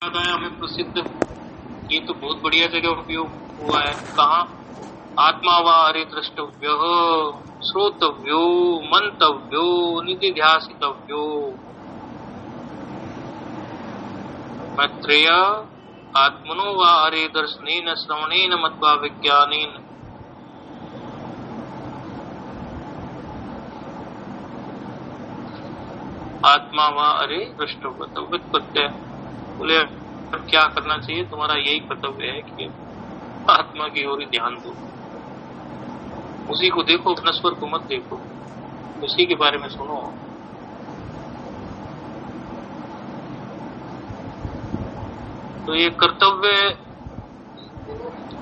याद आया हमें प्रसिद्ध, ये तो बहुत बढ़िया जगह उपयोग हुआ है। कहाँ? आत्मा व हरे द्रष्टव्य, श्रोतव्यो, मंतव्यो, निधि ध्यासितव्यो। मैत्रेय आत्मनो व हरे दर्शनेन श्रवणेन मत्वा विज्ञानेन। आत्मा व हरे द्रष्टव्य व्युत्पत्ति। बोले क्या करना चाहिए? तुम्हारा यही कर्तव्य है कि आत्मा की ओर ध्यान दो, उसी को देखो, अपना स्वर को मत देखो, उसी के बारे में सुनो। तो ये कर्तव्य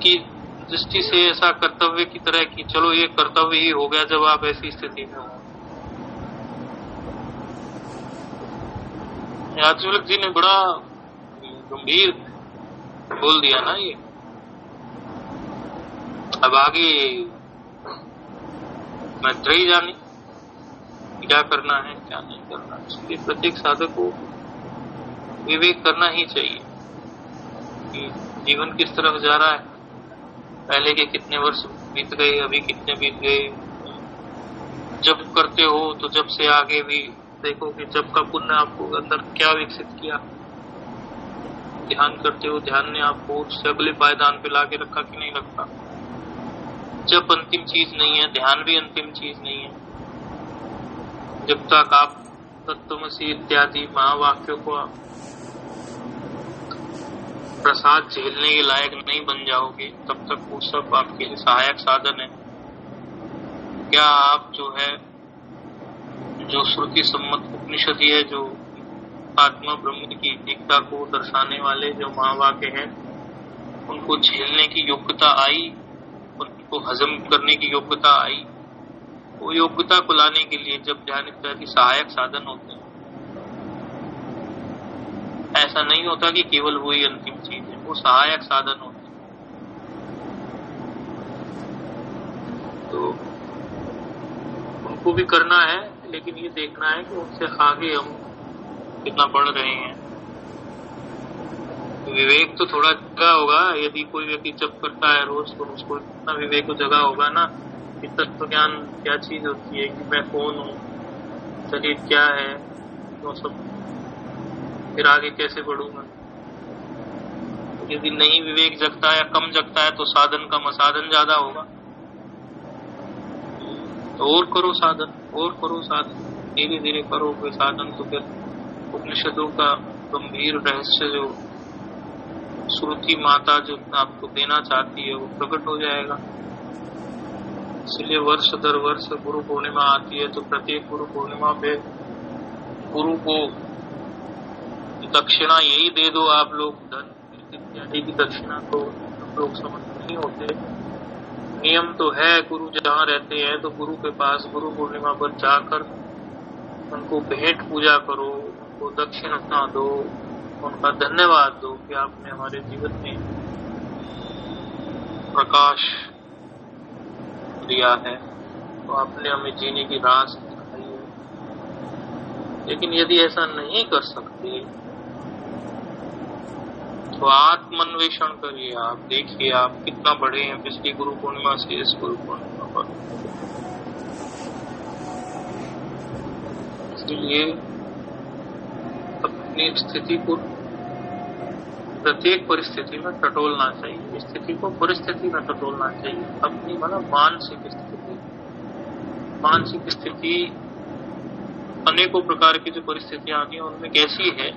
की दृष्टि से ऐसा कर्तव्य की तरह कि चलो ये कर्तव्य ही हो गया जब आप ऐसी स्थिति में हो। याज्ञवल्क्य जी ने बड़ा गंभीर बोल दिया ना ये। अब आगे मैत्रेयी जाने क्या करना है क्या नहीं करना। इसलिए प्रत्येक साधक को विवेक करना ही चाहिए कि जीवन किस तरफ जा रहा है, पहले के कितने वर्ष बीत गए, अभी कितने बीत गए। जब करते हो तो जब से आगे भी देखो कि जब का पुण्य आपको अंदर क्या विकसित किया। ध्यान करते हो, ध्यान ने आपको उससे अगले पायदान पे लाके रखा कि नहीं रखा। जब अंतिम चीज नहीं है, ध्यान भी अंतिम चीज नहीं है। जब तक आप तत्वमसि इत्यादि महावाक्यों को प्रसाद झेलने के लायक नहीं बन जाओगे, तब तक वो सब आपके लिए सहायक साधन है। क्या आप जो है, जो श्रुति सम्मत उपनिषद है, जो आत्मा ब्रह्म की एकता को दर्शाने वाले जो महावाक्य हैं, उनको झेलने की योग्यता आई, उनको हजम करने की योग्यता आई। वो योग्यता को लाने के लिए जब ध्यान इत्यादि सहायक साधन होते हैं, ऐसा नहीं होता कि केवल वही अंतिम चीज है, वो सहायक साधन होते हैं। तो उनको भी करना है, लेकिन ये देखना है कि उनसे आगे हम कितना बढ़ रहे हैं। विवेक तो थोड़ा जगह होगा। यदि कोई व्यक्ति जप करता है रोज, तो उसको इतना विवेक को जगह होगा ना कि तत्व ज्ञान क्या चीज होती है, कि मैं कौन हूँ, शरीर क्या है, वो सब फिर आगे कैसे बढ़ूंगा। यदि नहीं विवेक जगता है या कम जगता है तो साधन कम, असाधन ज्यादा होगा। तो और करो साधन, और करो साधन, धीरे धीरे करो कोई साधन। तो फिर उपनिषदों का गंभीर रहस्य जो श्रुति माता जो आपको देना चाहती है वो प्रकट हो जाएगा। इसलिए वर्ष दर वर्ष गुरु पूर्णिमा आती है, तो प्रत्येक गुरु पूर्णिमा पे गुरु को दक्षिणा यही दे दो आप लोग। धन इत्यादि की दक्षिणा तो लोग समझ नहीं होते। नियम तो है, गुरु जहाँ रहते हैं तो गुरु के पास गुरु पूर्णिमा पर जाकर उनको भेंट पूजा करो, उनको दक्षिणा दो, उनका धन्यवाद दो कि आपने हमारे जीवन में प्रकाश दिया है, तो आपने हमें जीने की राह दिखाई है। लेकिन यदि ऐसा नहीं कर सकते तो आत्मान्वेषण करिए। आप देखिए आप कितना बढ़े हैं पिछली गुरु पूर्णिमा से इस गुरु पूर्णिमा पर। इसलिए अपनी स्थिति को प्रत्येक परिस्थिति में टटोलना चाहिए, स्थिति को परिस्थिति में टटोलना चाहिए। अपनी मतलब मानसिक स्थिति, मानसिक स्थिति अनेकों प्रकार की जो परिस्थितियां आती हैं उनमें कैसी है।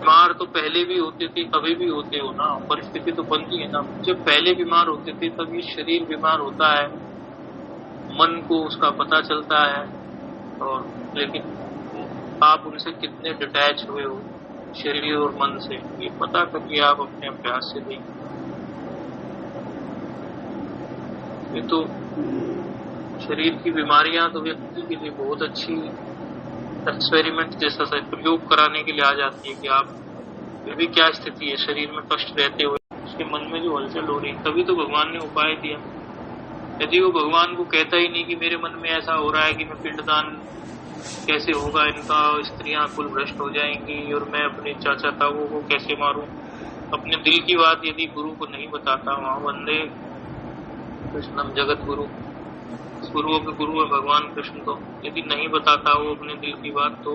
बीमार तो पहले भी होते थे, अभी भी होते हो ना, परिस्थिति तो बनती है ना। जब पहले बीमार होते थे तब ये शरीर बीमार होता है, मन को उसका पता चलता है, और लेकिन आप उनसे कितने डिटैच हुए हो शरीर और मन से, ये पता करिए आप अपने अभ्यास से देखिए। ये तो शरीर की बीमारियां तो व्यक्ति के लिए बहुत अच्छी एक्सपेरिमेंट जैसा सा प्रयोग कराने के लिए आ जाती है कि आप फिर भी क्या स्थिति है शरीर में कष्ट रहते हुए, उसके मन में जो हलचल हो रही, तभी तो भगवान ने उपाय दिया। यदि वो भगवान को कहता ही नहीं कि मेरे मन में ऐसा हो रहा है कि मैं पिंडदान कैसे होगा इनका, स्त्रियां कुल भ्रष्ट हो जाएंगी और मैं अपने चाचा ताऊ को कैसे मारूं। अपने दिल की बात यदि गुरु को नहीं बताता, वहां वंदे कृष्णम जगत गुरु, गुरुओं के गुरु है भगवान कृष्ण, तो यदि नहीं बताता वो अपने दिल की बात, तो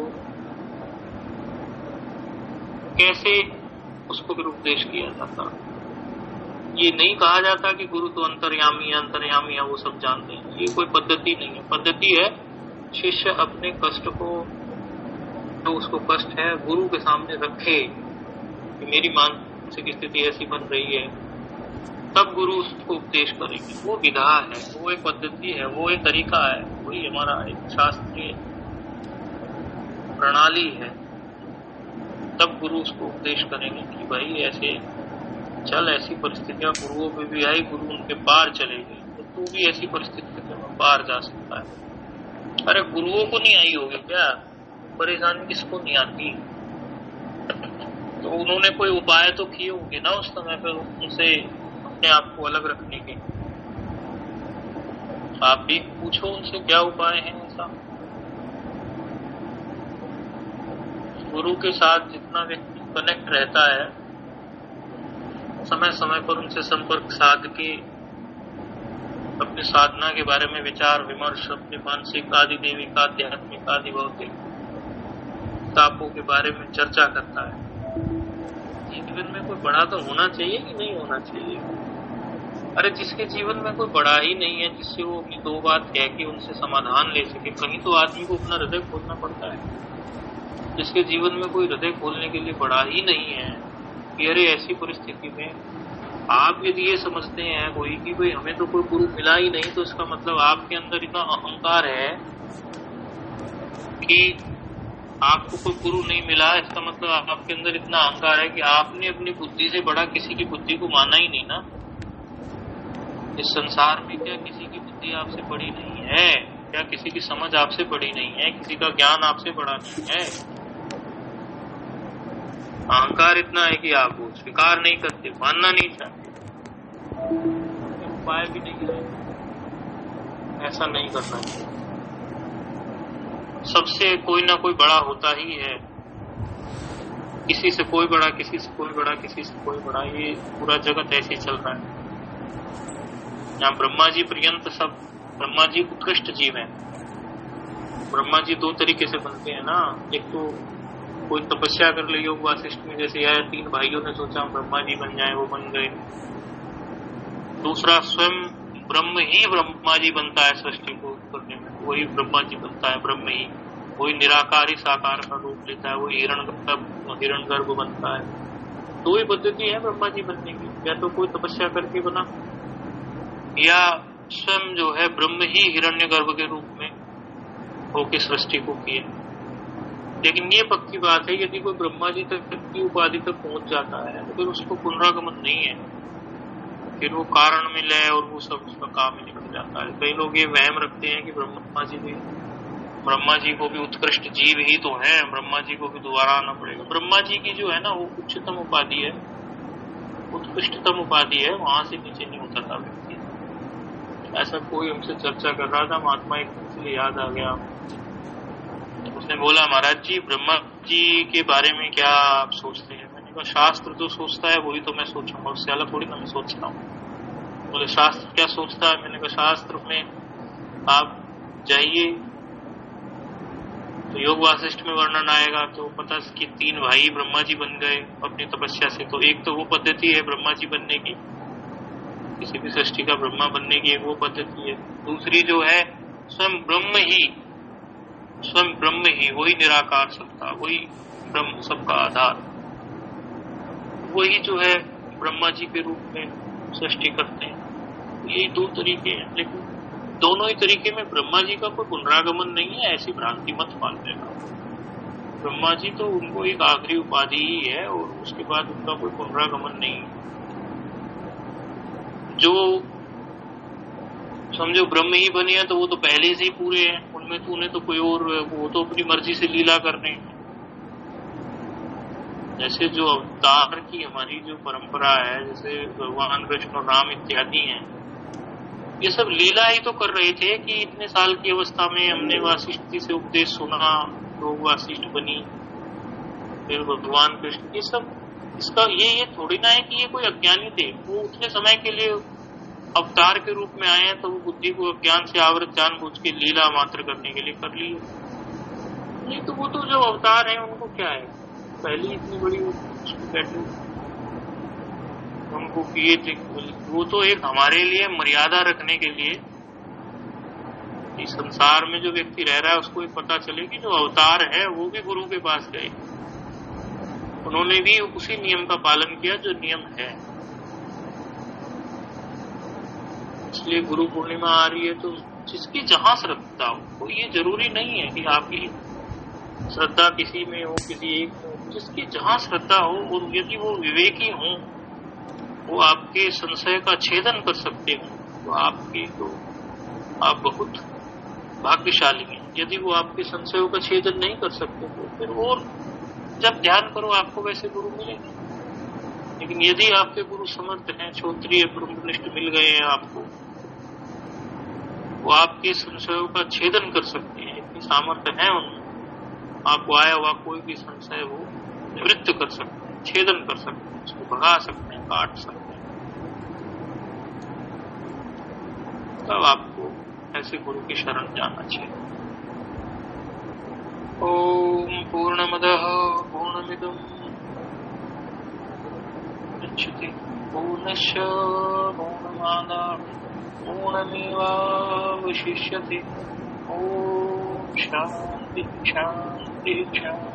कैसे उसको फिर उपदेश किया जाता। ये नहीं कहा जाता कि गुरु तो अंतर्यामी है, वो सब जानते हैं। ये कोई पद्धति नहीं है। पद्धति है शिष्य अपने कष्ट को, जो उसको कष्ट है, गुरु के सामने रखे कि मेरी मानसिक स्थिति ऐसी बन रही है, तब गुरु उसको उपदेश करेंगे। वो विधा है, वो एक पद्धति है, वो एक तरीका है, वही हमारा एक शास्त्रीय प्रणाली है। तब गुरु उसको उपदेश करेंगे कि भाई ऐसे चल, ऐसी परिस्थितियां गुरुओं में भी आई, गुरु उनके पार चले गए, तो तू भी ऐसी परिस्थितियों में पार जा सकता है। अरे गुरुओं को नहीं आई होगी क्या परेशानी, किसको नहीं आती? तो उन्होंने कोई उपाय तो किए होंगे ना उस समय पर उनसे अपने आप को अलग रखने के। आप भी पूछो उनसे क्या उपाय है ऐसा। गुरु के साथ जितना व्यक्ति कनेक्ट रहता है, समय समय पर उनसे संपर्क साध के अपनी साधना के बारे में विचार विमर्श, अपने मानसिक आदि दैविक आध्यात्मिक आदि भौतिक तापों के बारे में चर्चा करता है। जीवन में कोई बड़ा तो होना चाहिए कि नहीं होना चाहिए? अरे जिसके जीवन में कोई बड़ा ही नहीं है जिससे वो अपनी दो बात कह के उनसे समाधान ले सके, कहीं तो आदमी को अपना हृदय खोलना पड़ता है। जिसके जीवन में कोई हृदय खोलने के लिए बड़ा ही नहीं है कि अरे ऐसी परिस्थिति में आप यदि ये समझते हैं कोई कि भाई हमें तो कोई गुरु मिला ही नहीं, तो इसका मतलब आपके अंदर इतना अहंकार है कि आपको कोई गुरु नहीं मिला। इसका मतलब आपके अंदर इतना अहंकार है कि आपने अपनी बुद्धि से बड़ा किसी की बुद्धि को माना ही नहीं ना। इस संसार में क्या किसी की बुद्धि आपसे बड़ी नहीं है? क्या किसी की समझ आपसे बड़ी नहीं है? किसी का ज्ञान आपसे बड़ा नहीं है? अहंकार इतना है कि आप वो स्वीकार नहीं करते, मानना नहीं चाहते, उपाय भी नहीं है। ऐसा नहीं करना चाहिए। सबसे कोई ना कोई बड़ा होता ही है, किसी से कोई बड़ा, किसी से कोई बड़ा, किसी से कोई बड़ा। ये पूरा जगत ऐसे ही चल रहा है। यहाँ ब्रह्मा जी पर्यंत सब, ब्रह्मा जी उत्कृष्ट जीव हैं। ब्रह्मा जी दो तरीके से बनते हैं ना। एक तो कोई तपस्या कर ले योग वासिष्ठ में, जैसे यह 3 भाइयों ने सोचा ब्रह्मा जी बन जाए, वो बन गए। दूसरा स्वयं ब्रह्म ही ब्रह्मा जी बनता है सृष्टि को करने में, वही ब्रह्मा जी बनता है। ब्रह्म ही वही निराकार ही साकार का रूप लेता है, वही हिरण्यगर्भ बनता है। दो ही पद्धति है ब्रह्मा जी बनने की, या तो कोई तपस्या करके बना, या स्वयं जो है ब्रह्म ही हिरण्यगर्भ के रूप में होके सृष्टि को किए। लेकिन ये पक्की बात है यदि कोई ब्रह्मा जी तक की उपाधि तक पहुंच जाता है तो फिर उसको पुनरागमन नहीं है, फिर वो कारण में लय और वो सब उसका काम ही निकल जाता है। कई लोग ये वहम रखते हैं कि ब्रह्मा जी को भी उत्कृष्ट जीव ही तो है, ब्रह्मा जी को भी दोबारा आना पड़ेगा। ब्रह्मा जी की जो है ना वो उच्चतम उपाधि है, उत्कृष्टतम उपाधि है, वहां से नीचे नहीं उतरता व्यक्ति। ऐसा कोई हमसे चर्चा कर रहा था, महात्मा एक इसलिए याद आ गया। उसने बोला महाराज जी ब्रह्मा जी के बारे में क्या आप सोचते हैं? मैंने कहा शास्त्र जो सोचता है वही तो मैं सोचूंगा, उससे अलग थोड़ी ना मैं सोचता हूँ। बोले शास्त्र क्या सोचता है? मैंने कहा शास्त्र में आप जाइए तो योग वासिष्ठ में वर्णन आएगा तो पता कि 3 भाई ब्रह्मा जी बन गए अपनी तपस्या से। तो एक तो वो पद्धति है ब्रह्मा जी बनने की, किसी भी सृष्टि का ब्रह्मा बनने की एक वो पद्धति है। दूसरी जो है स्वयं ब्रह्म ही वही निराकार सत्ता, वही ब्रह्म सबका आधार, वही जो है ब्रह्मा जी के रूप में सृष्टि करते हैं। यही 2 तरीके हैं, लेकिन दोनों ही तरीके में ब्रह्मा जी का कोई पुनरागमन नहीं है, ऐसी भ्रांति मत पाल देना। ब्रह्मा जी तो उनको एक आखिरी उपाधि ही है और उसके बाद उनका कोई पुनरागमन नहीं है। जो समझो ब्रह्म ही बने हैं तो वो तो पहले से ही पूरे हैं, उनमें तो उन्हें तो कोई और, वो तो अपनी मर्जी से लीला कर रहे हैं। जैसे जो अवतार की हमारी जो परंपरा है, जैसे भगवान कृष्ण और राम इत्यादि हैं, ये सब लीला ही तो कर रहे थे कि इतने साल की अवस्था में हमने वासिष्ठ जी से उपदेश सुना, लोग वासिष्ठ बनी, फिर भगवान कृष्ण, ये सब इसका ये थोड़ी ना है कि ये कोई अज्ञानी थे। वो उतने समय के लिए अवतार के रूप में आए हैं, तो वो बुद्धि को अज्ञान से आवृत जानबूझ के लीला मात्र करने के लिए कर ली। नहीं तो वो तो जो अवतार है उनको क्या है, पहली इतनी बड़ी बैठे उनको किए थे। वो तो एक हमारे लिए मर्यादा रखने के लिए, इस संसार में जो व्यक्ति रह रहा है उसको ये पता चले कि जो अवतार है वो भी गुरु के पास गए, उन्होंने भी उसी नियम का पालन किया जो नियम है। इसलिए गुरु पूर्णिमा आ रही है, तो जिसकी जहां श्रद्धा हो, ये जरूरी नहीं है कि आपकी श्रद्धा किसी में हो, किसी एक में हो, जिसकी जहां श्रद्धा हो, और यदि वो विवेकी हो, वो आपके संशय का छेदन कर सकते हो, तो आप बहुत भाग्यशाली हैं। यदि वो आपके संशयों का छेदन नहीं कर सकते तो फिर और जब ध्यान करो आपको वैसे गुरु मिलेंगे। लेकिन यदि आपके गुरु समर्थ हैं, क्षोत्रिय ब्रह्मनिष्ठ मिल गए हैं आपको, वो आपके संशयों का छेदन कर सकते हैं, इतनी सामर्थ्य है उनमें, आपको आया हुआ कोई भी संशय वो निवृत्त कर सकते हैं, छेदन कर सकते हैं, उसको भगा सकते हैं, काट सकते हैं। तब आपको ऐसे गुरु की शरण जाना चाहिए। ओम पूर्णमदः पूर्णमिदं मुच्यते पूर्णस्य पूर्णमादाय पूर्णमेवावशिष्यते। ओम शांति शांति शांति।